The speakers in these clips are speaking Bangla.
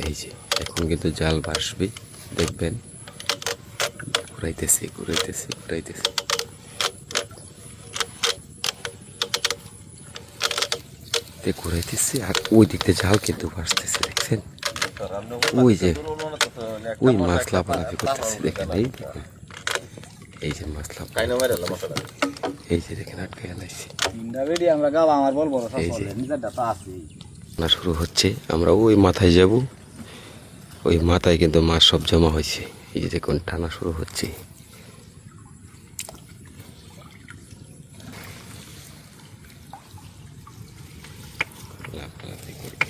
এই যে এখন কিন্তু জাল ভাসবে, দেখবেন ঘুরাইতেছি ঘুরাইতেছি ঘুরাইতেছি। ঘুরাইতেছি আর ওই দিক দিয়ে জাল কিন্তু ভাসতেছে, দেখছেন? ওই যে ওই মাছ লাফালাফি করতেছে, দেখেন এই দেখেন, এই যে মাছ লাফালাফি, এই যে দেখেন আটকে আনাইছি। না শুরু হচ্ছে, আমরা ওই মাথায় যাব, ওই মাথায় কিন্তু মাছ সব জমা হয়েছে। এই যে দেখুন টানা শুরু হচ্ছে। লাফালাফি করবে।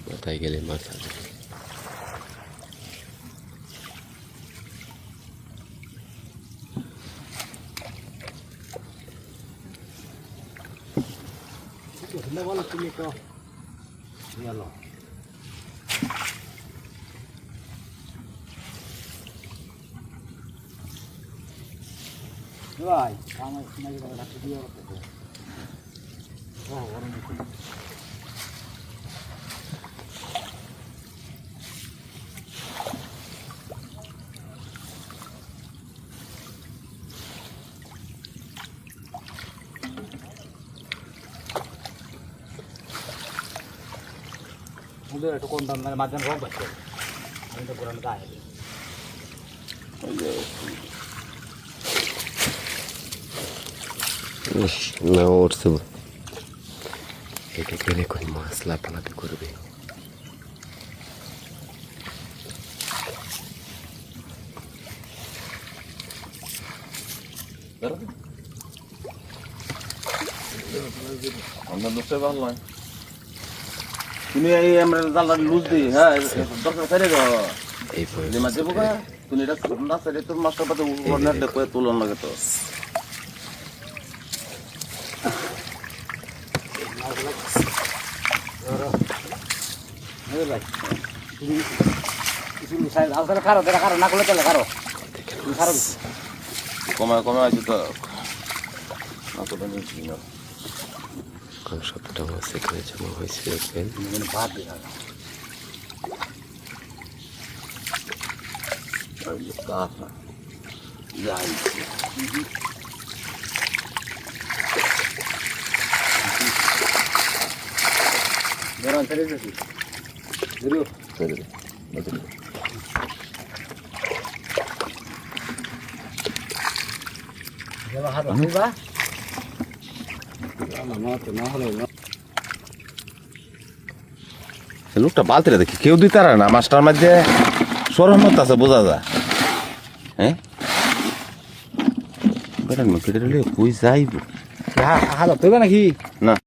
মাথায় গেলে মাথা তুমি তো ভাই আমার ডাক্তার দিয়ে ওদের একটু কোন দাম মাঝখানে রোগ পাচ্ছে, আমি তো পুরানো গায়ে না উঠছে। এটা গেলে কোন মাছ লাফালাফি করবে। তুমি এই আমরা জালটা লুজ দিই, হ্যাঁ দরকার ফেলে দাও এই মাছ দেবো কা তুমি এটা না সেটা তো মাছটা পাতে উপর দেখো তুলন লাগে তো কমে কমে আছে তো কোন সবটা মাছ এখানে জমা হয়েছে, দেখবেন। লোকটা বালতিটা দেখি কেউ দিতে পারে না, মাছটার মধ্যে সরমত আছে বোঝা যায়। হ্যাঁ কই যাইব হালত নাকি না